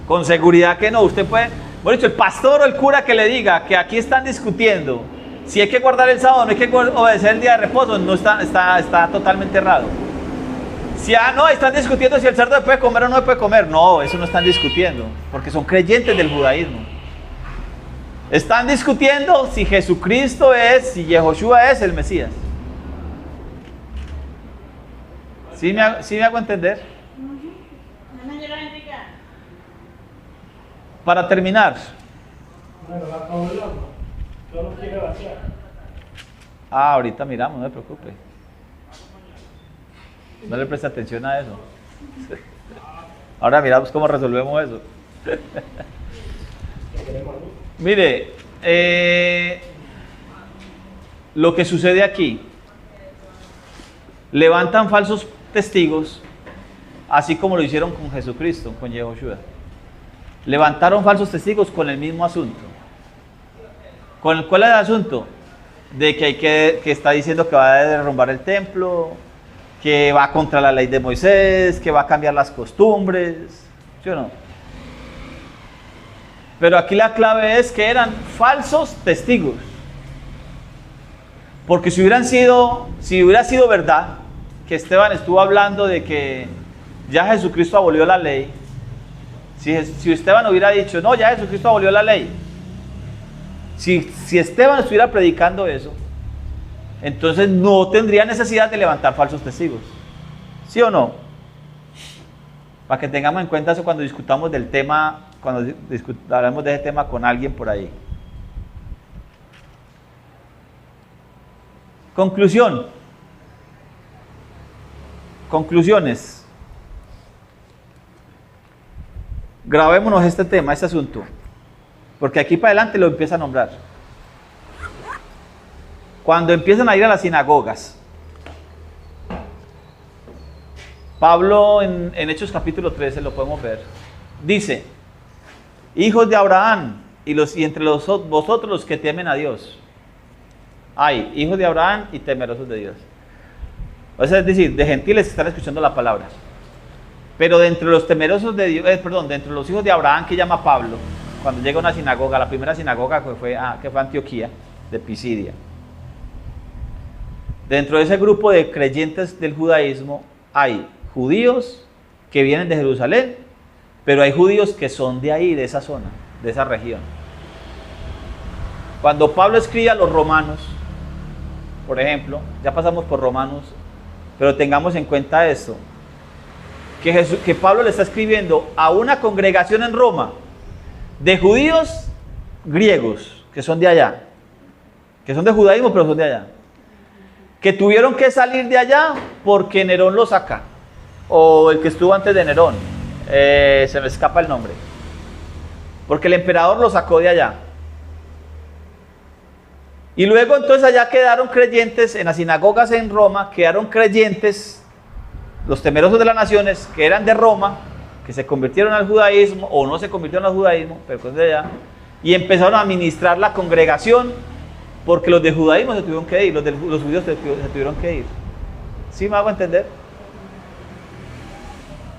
Con seguridad que no. Usted puede, bueno, dicho, el pastor o el cura que le diga que aquí están discutiendo si hay que guardar el sábado, no hay que obedecer el día de reposo, no está totalmente errado. Si no, están discutiendo si el cerdo puede comer o no puede comer. No, eso no están discutiendo, porque son creyentes del judaísmo. Están discutiendo si Jesucristo es, si Yehoshua es el Mesías. ¿Sí me hago entender? No me quiero indicar. Para terminar. Bueno, va acabó el agua. Yo no quiero vaciar. Ahorita miramos, no se preocupe. No le preste atención a eso. Ahora miramos cómo resolvemos eso. Mire, lo que sucede aquí, levantan falsos testigos, así como lo hicieron con Jesucristo, con Yehoshua. Levantaron falsos testigos con el mismo asunto. ¿Cuál es el asunto? De que está diciendo que va a derrumbar el templo, que va contra la ley de Moisés, que va a cambiar las costumbres, ¿sí o no? Pero aquí la clave es que eran falsos testigos. Porque si hubiera sido verdad, que Esteban estuvo hablando de que ya Jesucristo abolió la ley, si Esteban hubiera dicho, no, ya Jesucristo abolió la ley, si Esteban estuviera predicando eso, entonces no tendría necesidad de levantar falsos testigos. ¿Sí o no? Para que tengamos en cuenta eso cuando discutamos del tema, cuando hablamos de ese tema con alguien por ahí. Conclusiones. Grabémonos este tema, este asunto, porque aquí para adelante lo empieza a nombrar. Cuando empiezan a ir a las sinagogas, Pablo en Hechos capítulo 13 lo podemos ver, dice: hijos de Abraham y entre vosotros los que temen a Dios. Hay hijos de Abraham y temerosos de Dios. O sea, es decir, de gentiles que están escuchando la palabra. Pero de entre los temerosos de Dios, de entre los hijos de Abraham que llama Pablo, cuando llega a una sinagoga, la primera sinagoga que fue Antioquía, de Pisidia. Dentro de ese grupo de creyentes del judaísmo hay judíos que vienen de Jerusalén, pero hay judíos que son de ahí, de esa zona, de esa región. Cuando Pablo escribe a los romanos, por ejemplo, ya pasamos por Romanos, pero tengamos en cuenta esto, que Pablo le está escribiendo a una congregación en Roma de judíos griegos, que son de allá, que son de judaísmo, pero son de allá, que tuvieron que salir de allá porque Nerón los saca, o el que estuvo antes de Nerón, se me escapa el nombre, porque el emperador los sacó de allá. Y luego entonces allá quedaron creyentes, en las sinagogas en Roma, quedaron creyentes, los temerosos de las naciones, que eran de Roma, que se convirtieron al judaísmo, o no se convirtieron al judaísmo, pero cosas de allá, y empezaron a administrar la congregación, porque los de judaísmo se tuvieron que ir, los judíos se tuvieron que ir. ¿Sí me hago entender?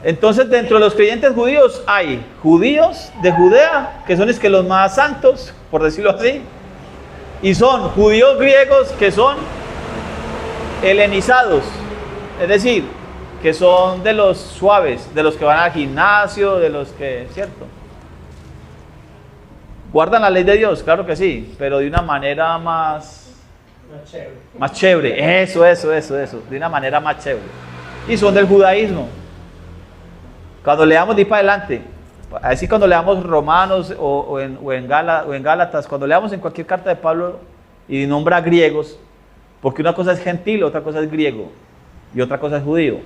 Entonces dentro de los creyentes judíos hay judíos de Judea, que son los más santos, por decirlo así, y son judíos griegos que son helenizados, es decir, que son de los suaves, de los que van al gimnasio, de los que, ¿cierto? Guardan la ley de Dios, claro que sí, pero de una manera más chévere, eso, de una manera más chévere. Y son del judaísmo. Cuando leamos de ahí para adelante, así cuando leamos Romanos o en Gálatas, cuando leamos en cualquier carta de Pablo y nombra griegos, porque una cosa es gentil, otra cosa es griego y otra cosa es judío.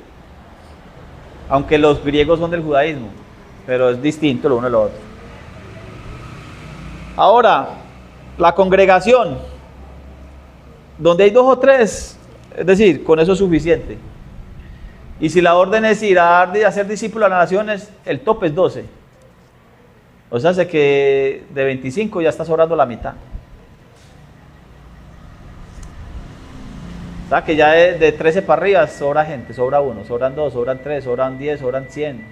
Aunque los griegos son del judaísmo, pero es distinto lo uno y lo otro. Ahora, la congregación, donde hay 2 o 3, es decir, con eso es suficiente. Y si la orden es ir a hacer discípulos a las naciones, el tope es 12. O sea, hace que de 25 ya está sobrando la mitad. O sea, que ya de 13 para arriba sobra gente, sobra 1, sobran 2, sobran 3, sobran 10, sobran 100.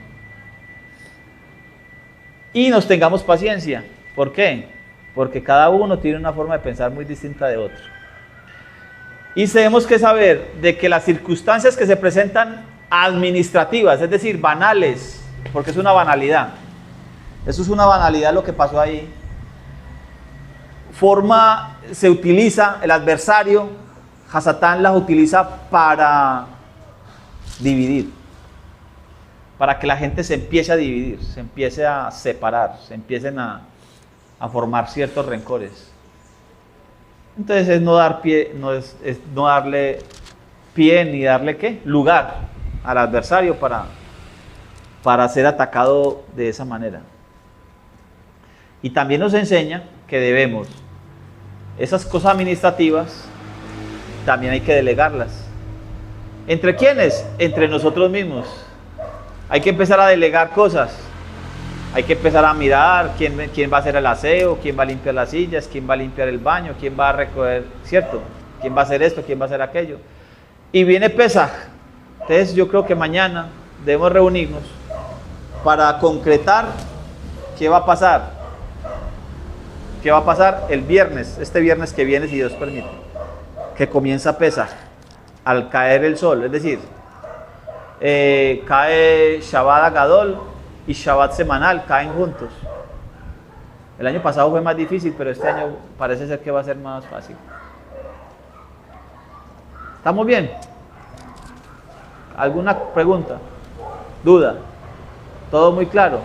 Y nos tengamos paciencia. ¿Por qué? Porque cada uno tiene una forma de pensar muy distinta de otro. Y tenemos que saber de que las circunstancias que se presentan administrativas, es decir, banales, porque es una banalidad. Eso es una banalidad lo que pasó ahí. Se utiliza, el adversario, Hasatán las utiliza para dividir. Para que la gente se empiece a dividir, se empiece a separar, se empiecen a formar ciertos rencores. Entonces es no dar pie, es no darle pie ni darle ¿qué? Lugar al adversario para ser atacado de esa manera. Y también nos enseña que debemos, esas cosas administrativas, también hay que delegarlas. ¿Entre quiénes? Entre nosotros mismos. Hay que empezar a delegar cosas. Hay que empezar a mirar quién va a hacer el aseo, quién va a limpiar las sillas, quién va a limpiar el baño, quién va a recoger, ¿cierto? ¿Quién va a hacer esto, quién va a hacer aquello? Y viene Pesaj. Entonces yo creo que mañana debemos reunirnos para concretar qué va a pasar. ¿Qué va a pasar el viernes, este viernes que viene, si Dios permite? Que comienza Pesaj, al caer el sol, es decir, cae Shabbat Agadol y Shabbat semanal, caen juntos. El año pasado fue más difícil, pero este año parece ser que va a ser más fácil. ¿Estamos bien? ¿Alguna pregunta? ¿Duda? ¿Todo muy claro?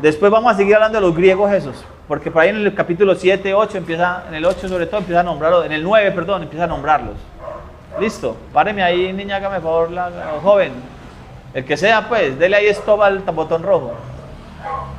Después vamos a seguir hablando de los griegos esos, porque por ahí en el capítulo 7, 8, en el 8 sobre todo empieza a nombrarlos, en el 9, perdón, empieza a nombrarlos. ¿Listo? Páreme ahí, niña, hágame favor, joven. El que sea, pues, dele ahí stop al botón rojo.